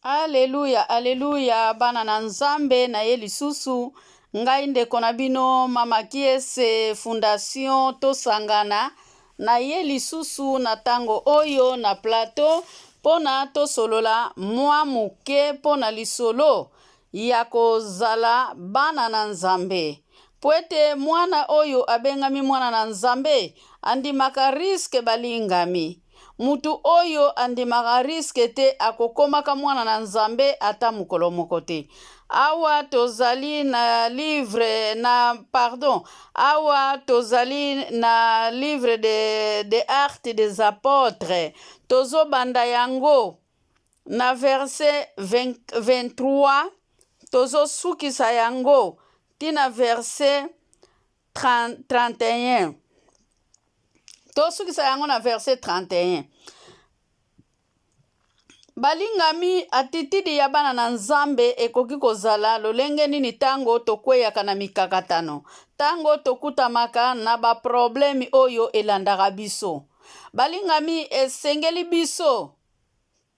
Alléluia, alléluia, bana na nzambe na ye lisusu. Ngai ndeko na bino mama kiese fondation tosangana na ye lisusu na tango oyo na plateau pona tosolola mwa muke pona lisolo ya kozala bana na nzambe. Po ete mwana oyo abengami mwana na nzambe andimaka riske balingami. Mutu oyo andimaka riske te akokomaka mwana na nzambe ata mukolo moko te. Awa tozali na livre de Actes des Apôtres. Tozo banda yango na verset 23. Tozo sukisa yango tina verset 31. Tosukisa yango na verset 31. Balingami atitidi ya bana na nzambe ekoki kozala lolenge nini tango tokweyaka na mikakatano. Tango tokutamaka na ba problemi oyo elandaka biso. Balingami esengeli biso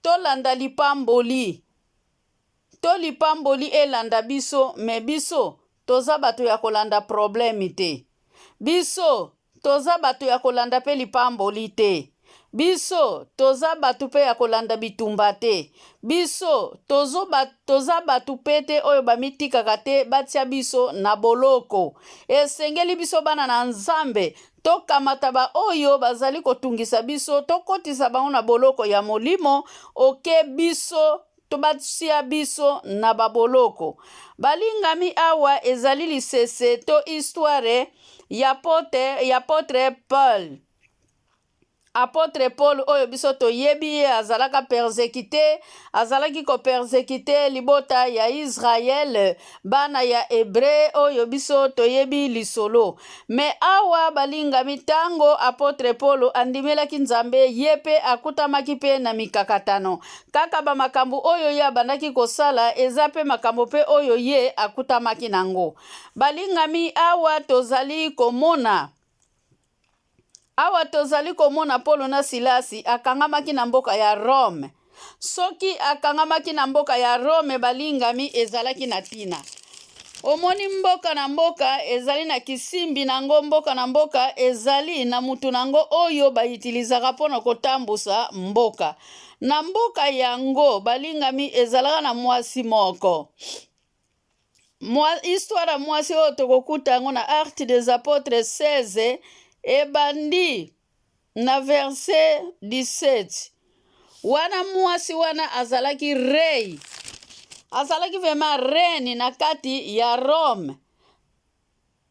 tolanda lipamboli. To lipamboli elanda biso me biso toza bato ya kolanda problemi te. Biso toza bato ya kolanda pe lipamboli te. Biso toza batu pe ya kolanda bitumba te. Biso toza batu pe te oyo bamitikaka te batia biso na boloko. Esengeli biso bana na nzambe tokamata ba oyo bazali kotungisa biso tokotisa bango na boloko ya molimo oke biso tobatia biso na baboloko. Balingami awa ezali lisese to histoire ya apotre Paul. Apotre Paul oyo biso toyebi ye azalaka persekite, azalaki ko persekite libota ya Israel, bana ya Hebre oyo biso toyebi lisolo. Me awa balingami tango apotre Paul andimelaki nzambe yepe akutamaki pe na mikakatano. Kaka ba makambo oyo ye abandaki kosala eza pe makambo pe oyo ye akutamaki nango. Balingami awa tozali komona Paulo na Silasi akangamaki na mboka ya Rome. Soki akangamaki na mboka ya Rome balingami ezalaki na tina. Omoni mboka na mboka ezali na kisimbi nango, mboka na mboka ezali na mutu nango oyo baitilizaka pona kotambusa mboka. Na mboka yango balingami ezalaka na mwasi moko. Histoire ya mwasi oyo tokokuta yango na Actes des Apôtres 16 ebandi na verset 17. Wana mwasi wana azalaki rei. Azalaki vema reine na kati ya Rome.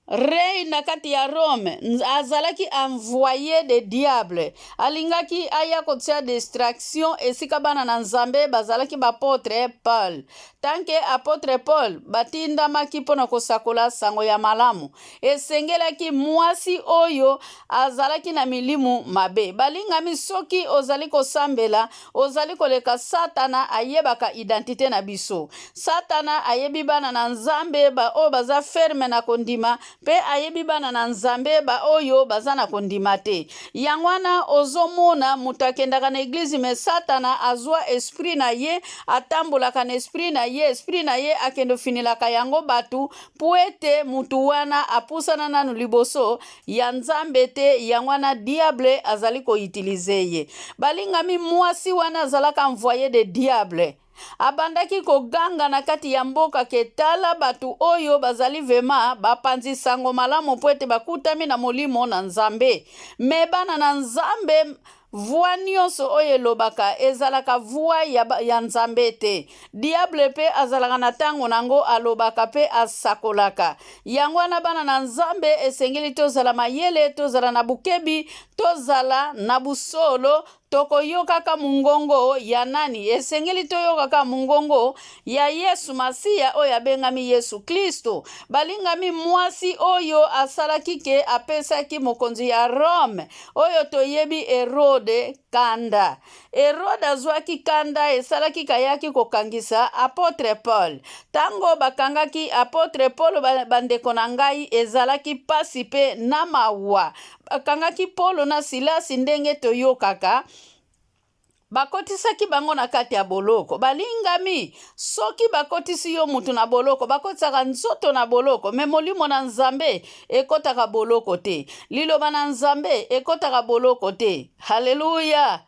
Rei na kati ya Rome azalaki envoyé de diable. Alingaki aya kotia distraction esika bana na nzambe bazalaki bapotre Paul. Tanke apotre Paul batindamaki pona kosakola sango ya malamu. Esengelaki mwasi oyo azalaki na milimu mabe. Balingami soki ozali kosambela, ozali koleka Satana ayebaka identité na biso. Satana ayebi bana na nzambe ba o baza ferme na kondima pe ayebi bana na nzambe ba oyo baza na kondima te. Yangwana ozomona mutakendaka na eglise me Satana azwa esprit na ye atambolaka na esprit na ye akendo finilaka yango batu puete mutu wana apusana nanu liboso ya nzambe te. Yangwana diable azali ko utilize ye. Balingami mwasi wana azalaka envoyé de diable. Abandaki koganga na kati ya mboka ketala batu oyo bazali vema bapanzi sango malamu puete bakutami na molimo na nzambe. Me bana na nzambe voix nyonso oyo elobaka ezalaka voix ya nzambe te. Diable pe azalaka na tango nango alobaka pe asakolaka. Yango wana bana na nzambe esengeli tozala mayele, tozala na bukebi, tozala na busolo, tokoyokaka mungongo ya nani? Esengeli toyokaka mungongo ya Yesu Masiya oyo abengami Yesu Kristo. Balingami mwasi oyo asalaki ke apesaki mokonzi ya Rome oyo toyebi Herode kanda. Herode azwaki kanda esalaki kayaki kokangisa apotre Paul. Tango bakangaki apotre Paul bandeko na ngai ezalaki pasi pe na mawa. Bakangaki Paulo na Silasi ndenge toyokaka. bakotisaki bango na kati ya boloko. Balingami, soki bakotisi yo mutu na boloko, bakotisaka nzoto na boloko, me molimo na Nzambe ekotaka boloko te. Liloba na Nzambe ekotaka boloko te. Haleluya.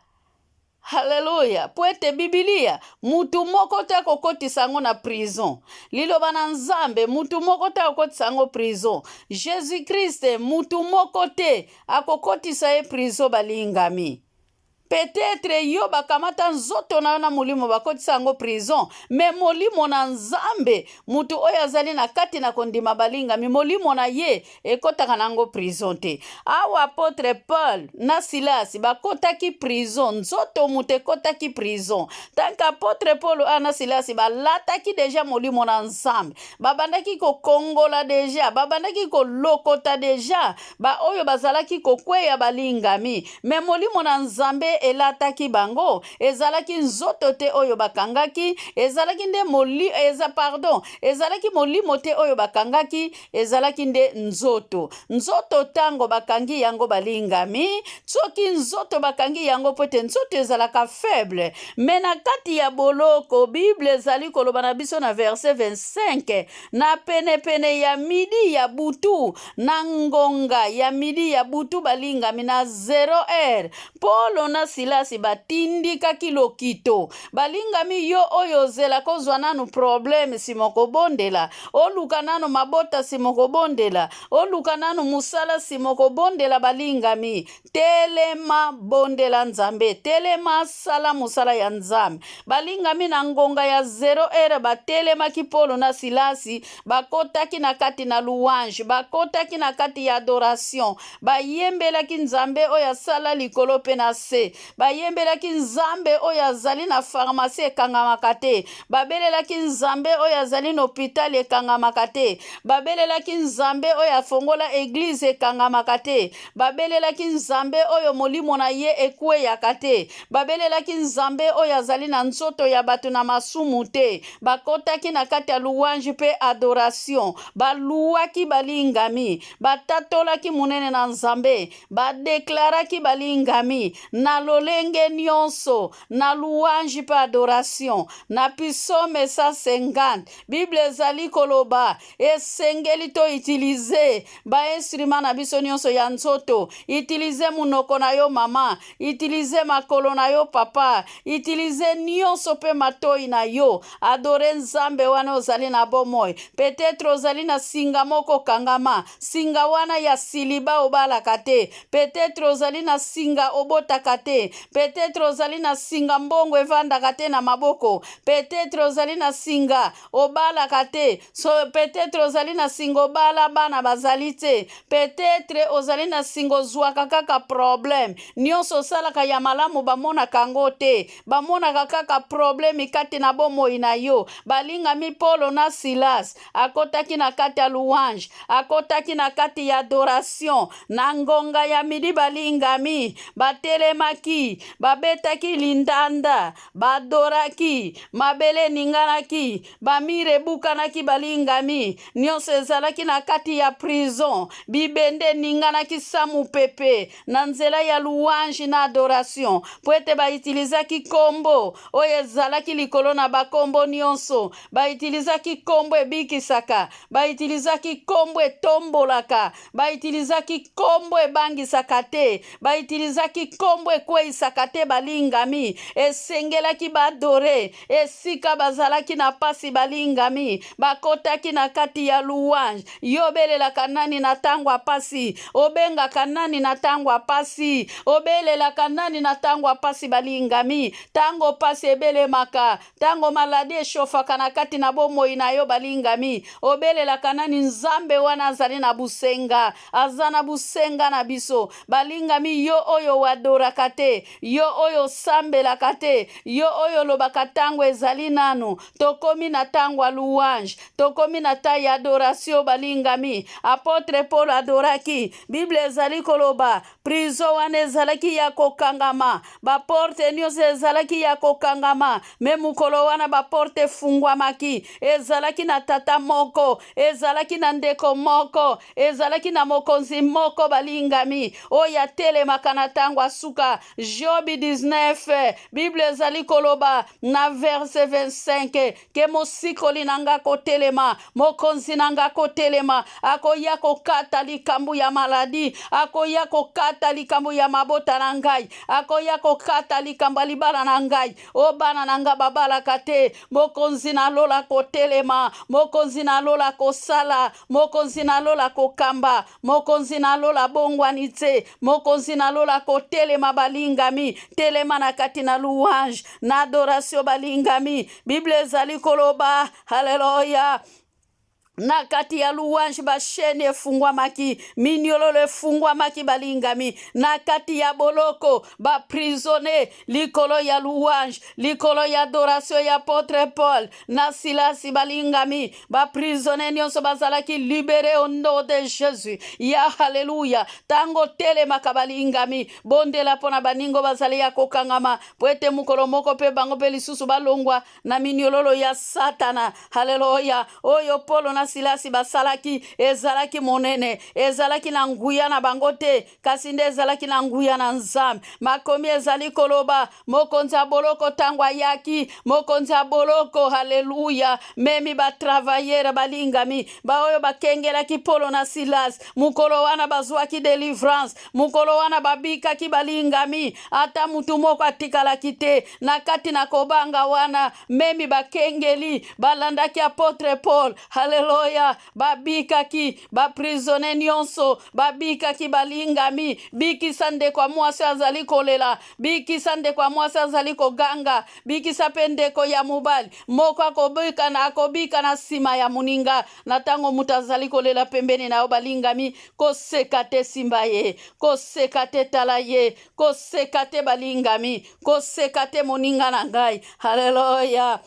Haleluya. Po ete Biblia, mutu moko te akokotisa yango na prison. Liloba na Nzambe, mutu moko te akokotisa yango prison. Jésus Christ, mutu moko te akokotisa ye prison balingami. Peut-être yo bakamata nzoto na yo na molimo bakotisa yango prison, me molimo na Nzambe mutu oyo azali na kati na kondima balingami, molimo na ye ekotaka nango prison te. Awa apôtre Paul na Silas bakotaki prison, nzoto mutu ekotaki prison. Tanka apôtre Paul na Silas balataki deja molimo na Nzambe, babandaki kokongola deja, babandaki kolokota deja ba oyo bazalaki kokweya balingami, me molimo na Nzambe elataki bango, ezalaki nzoto te oyo bakangaki, ezalaki nde ezalaki molimo te oyo bakangaki, ezalaki nde nzoto. Nzoto tango bakangi yango balingami, soki nzoto bakangi yango pote nzoto ezalaka faible, me na kati ya boloko, Bible ezali koloba na biso na verset 25, na pene ya midi ya butu, na ngonga ya midi ya butu balingami na 0h, Polo na Silasi batindikaki lokito. Balingami yo oyo zela kozwa nanu probleme simoko bondela, oluka nanu mabota simoko bondela, oluka nanu musala simoko bondela balingami, telema bondela Nzambe, telema sala musala ya Nzambe. Balingami na ngonga ya 0h batelemaki Polo na Silasi, bakotaki na kati na louange, bakotaki na kati ya adoration, bayembelaki Nzambe oyo asala likolo pe na se, bayembelaki Nzambe oyo azali na pharmacie ekangamaka te, babelelaki Nzambe oyo azali na hôpital ekangamaka te, babelelaki Nzambe oyo afongola église ekangamaka te, babelelaki Nzambe oyo molimo na ye ekweyaka te, babelelaki Nzambe oyo azali na nzoto ya bato na masumu te, bakotaki na kati ya louange pe adoration, baluaki balingami, batatolaki munene na Nzambe, badeklaraki balingami, na lolenge nyonso, na louange pe adoration, na Psaume 150, Bible ezali koloba, esengeli to utilize, ba instrument na biso nyonso ya nzoto, utilize munoko na yo mama, utilize makolo na yo papa, utilize nyonso pe matoi na yo, adore Nzambe wana ozali na bomoi, peut-être ozali na singa moko kangama, singa wana ya siliba obalaka te, peut-être ozali na singa obotaka te, peut-être ozali na singa mbongo evandaka te na maboko, peut-être ozali na singa obalaka te, so peut-être ozali na singa obala bana bazali te, peut-être ozali na singa ozwaka kaka problème, nyonso osalaka ya malamu bamonaka yango te, bamonaka kaka problème kati na bomoi na yo. Balingami Polo na Silas akotaki na kati ya louange, akotaki na kati ya adoration, na ngonga ya midi balingami, batelemaki, babetaki lindanda, badoraki, mabele ninganaki, bamire bukanaki balingami, nyonso ezalaki na kati ya prison, bibende ninganaki samu pepe, na nzela ya louange na adoration, po ete baitilizaki kombo, oyo ezalaki likolo na bakombo nyonso, baitilizaki kombo ebikisaka, baitilizaki kombo etombolaka, baitilizaki kombo ebangisaka te, baitilizaki kombo ekweyisaka te balingami, esengelaki badore, esika bazalaki na pasi balingami, bakotaki na kati ya louange, yobelelaka nani na tango apasi, obengaka nani na tango apasi, obelelaka nani na tango apasi balingami, tango pasi ebelemaka, tango maladi eshofaka na kati na bomoi na yo balingami, obelelaka nani Nzambe wana azali na busenga, azana busenga na biso, balingami yo oyo wadoraka te, yo oyo sambelaka te, yo oyo lobaka tango ezali nanu, tokomi na tango ya louange, tokomi na ta ya adoration balingami, apôtre Paul adoraki, Bible ezali koloba, prison wana ezalaki ya kokangama, baporte nyonso ezalaki ya kokangama, me mukolo wana baporte fungwamaki, ezalaki na tata moko, ezalaki na ndeko moko, ezalaki na mokonzi moko balingami, oya telemaka na tango asuka, Job 19 Bible ezali koloba na verse 25 ke mosikoli nanga kotelema mokonzi nanga kotelema akoya kokata likambo ya maladi akoya kokata likambo ya mabota na ngai akoya kokata likambo libala na ngai o bana nanga babala kate mokonzi na lola kotelema mokonzi na lola kosala mokonzi na lola kokamba mokonzi na lola bongwani te mokonzi na lola kotelema balingami telema na kati na louange na adoration balingami Bible ezali koloba haleluya na kati ya louange bashene efungwamaki minyololo efungwamaki balingami na kati ya boloko baprisonne likolo ya louange likolo ya adoration ya apôtre Paul na Silasi balingami baprisonne nyonso bazalaki libéré au nom de Jésus ya haleluya tango telemaka balingami bondela mpona baningo bazali ya kokangama po ete mokolo moko mpe bango mpe lisusu balongwa na minyololo ya satana haleluya oyo Polo na Silasi basalaki ezalaki monene ezalaki na nguya na bango te kasi nde ezalaki na nguya na Nzambe makomi ezali koloba mokonzi ya boloko tango ayaki mokonzi ya boloko haleluya memi batravaillere balingami baoyo bakengelaki Polo na Silasi mukolo wana bazwaki delivrance mukolo wana babikaki balingami ata mutu moko atikalaki te na kati na kobanga wana memi bakengeli balandaki apôtre Paul haleluya babikaki baprisonne nyonso babikaki balingami bikisa ndeko ya mwasi azali kolela bikisa ndeko ya mwasi azali koganga bikisa mpe ndeko ya mobali moko akobika na nsima ya moninga na ntango moto azali kolela pembeni na yo balingami koseka te simba ye koseka te tala ye koseka te balingami koseka te moninga na ngai haleluya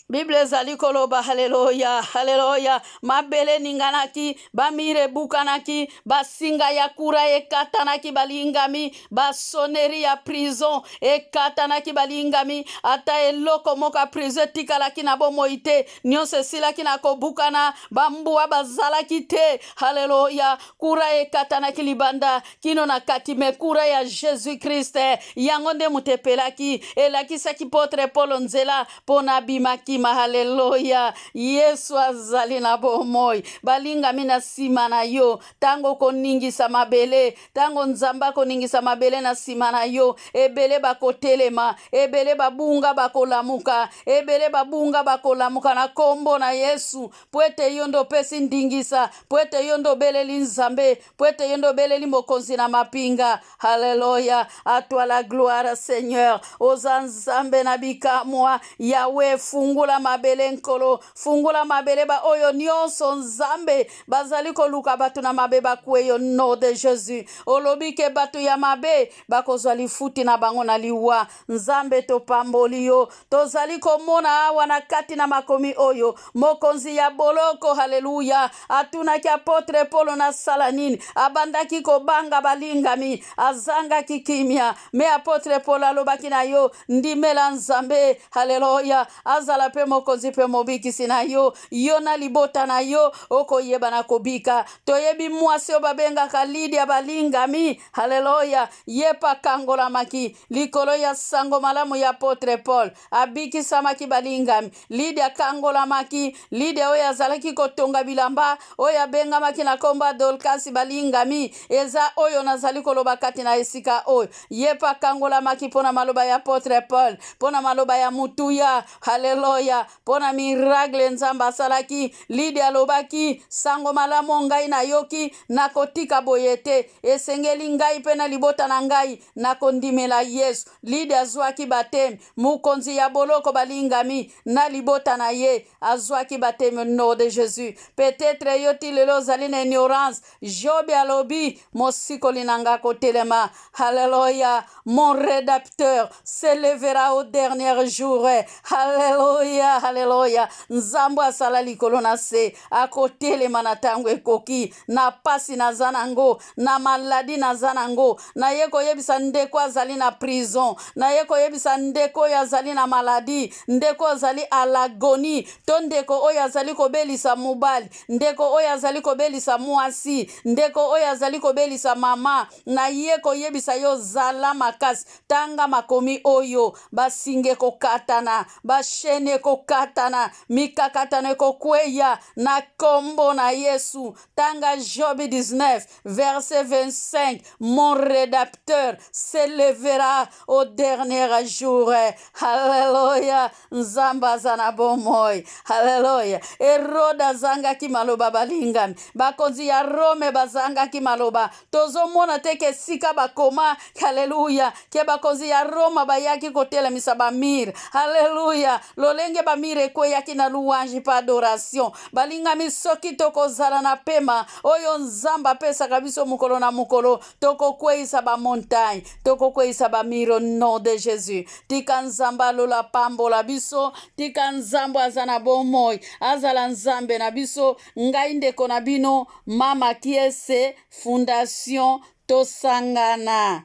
Bible ezali koloba haleluya haleluya mabele ninganaki bamire bukanaki basinga ya kura ekatanaki balingami basoneri ya prison ekatanaki balingami ata eloko moka prison tikalaki na bomoi te nyonso esilaki na kobukana bambuwa bazalaki te haleluya kura ekatanaki libanda kino na kati me kura ya Jésus Christ yango nde mutepelaki elakisaki Apôtre Paul nzela pona bimaki haleluya Yesu azali na bomoi balingami na sima na yo tango koningisa mabele tango Nzamba koningisa mabele na sima na yo ebele bakotelema ebele babunga bakolamuka ebele babunga bakolamuka na kombo na Yesu pwete yondo pesi ndingisa pwete yondo beleli Nzambe pwete yondo beleli mokonzi na mapinga haleluya à toi la gloire Seigneur oza Nzambe na bikamwa Yahweh fungula mabele nkolo fungula mabele ba oyo nyonso Nzambe bazali koluka batu na mabe bakwe yo no de Jésus olobi ke batu ya mabe bakozwa lifuti na bango na liwa Nzambe topamboli yo tozali komona awa na kati na makomi oyo mokonzi ya boloko haleluya atunaki Apôtre Paul na sala nini abandaki kobanga balingami azanga kikimia me Apôtre Paul alobaki na yo ndimela Nzambe haleluya azala pe mokonzi pe mobikisi na yo yo na libota na yo okoyeba na kobika toyebi mwasi obabengaka Lidia balingami haleluya yepa kangola maki likolo ya sango malamu ya Apôtre Paul abikisamaki balingami Lidia kangola maki Lidia oyo azalaki kotonga bilamba oyo abengamaki na komba Dorcas balingami eza oyo nazali koloba kati na esika oyo yepa kangola maki pona maloba ya Apôtre Paul pona maloba ya mutuya haleluya pona miracle Nzamba salaki Lidia lobaki sango malamu ngai na yoki na kotika boyete esengeli ngai pe na libota na ngai na kondimela Yesu Lidia azwaki bateme mukonzi ya boloko balingami na libota na ye azwaki bateme au nom de Jésus peut-être yoti lelo zali na ignorance Job alobi mosikoli nanga kotelema haleluya mon rédacteur s'élèvera au dernier jour haleluya Haleluya, haleluya. Nzambo asala likolo na se, akotelema na tango ekoki, na pasi naza nango, na maladi naza nango, na ye koyebisa ndeko azali na prison, na ye koyebisa ndeko oyo azali na maladi, ndeko azali alagoni, to ndeko oyo azali kobelisa mobali, ndeko oyo azali kobelisa mwasi, ndeko oyo azali kobelisa mama, na ye koyebisa yo zala makasi. Tanga makomi oyo basinge kokatana, bashene kokatana, mikakatana kokweya na kombo na Yesu. Tanga Job 19 verset 25, mon rédacteur s'élèvera au dernier jour. Hallelujah. Nzamba zana bomoi. Hallelujah. Eroda zanga ki maloba balingami, bakonzi ya Rome bazanga ki maloba, tozo mona teke sika bakoma. Hallelujah. Ke bakonzi ya Roma bayaki kotela misaba mir. Hallelujah. Lolenge ba mire kwe yaki na louange pa adoration. Balinga misoki toko zala na pema. Oyo nzamba pesa kabiso mukolo na mukolo. Toko kwe isa ba montagne. Toko kwe isa ba mire au nom de Jésus. Tika nzamba lola pambo la biso. Tika nzambo azana bomoi. Azala nzambe na biso. Ngai ndeko na bino. Mama kiese Fondation Tosangana.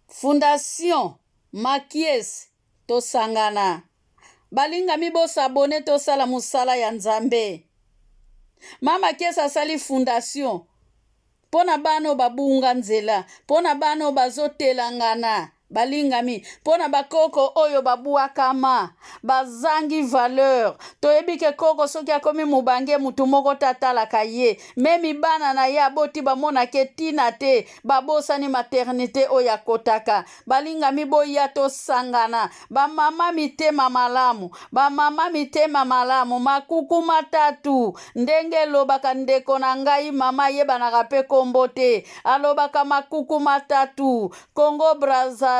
Fondation Makies Tosangana. Balinga mibo sabone tosala musala ya nzambe. Mama Kies asali fondation. Pona bano babunga nzela. Pona bano bazotelangana. Balingami, pona bakoko oyo babuakama, bazangi valeur. Toyebi ke koko soki akomi mubange mutu moko tatala kaye. Memi bana na ye aboti bamona ke tina te, babosani maternité oya kotaka. Balingami boya tosangana, ba mama mitema malamu, ba mama mitema malamu, makuku matatu. Ndenge lobaka ndeko na ngai mama yeba na rape kombote. Alobaka makuku matatu, Congo Brazzaville,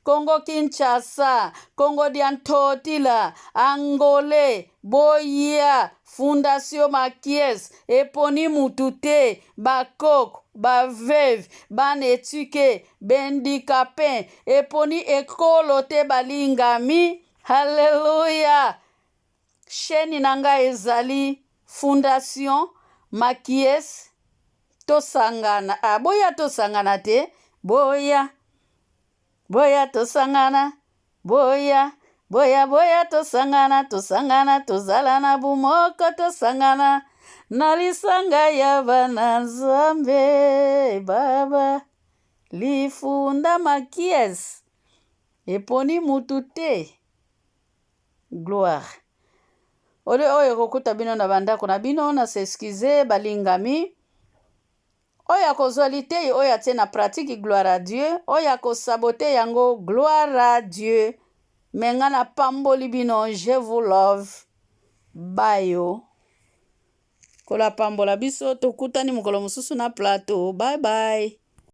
Congo Kinshasa, Congo Diantotila, Angolais, Boya, Fondation Makies, Eponi Mutute, Bakok, Bavev, Banetuke, Bendikapin, Eponi Ekolote Balingami. Hallelujah. Sheni nanga ezali Fondation Makies Tosangana. Boya tosangana te, boya. Boya tosangana, boya, boya, boya tosangana, tosangana, tozalana bumoko tosangana, nalisanga ya bana nzambe, baba, lifunda Makies, eponi mutu te, gloire. Ode oyo kokuta bino na bandako na bino na se excuse balingami, oya kozwali te oya tie na pratique, gloire à Dieu. Oya kosabote yango, gloire à Dieu. Menga na pamboli bino, je vous love. Bayo. Kola pambola biso tokutani mukolo mususu na plateau. Bye bye.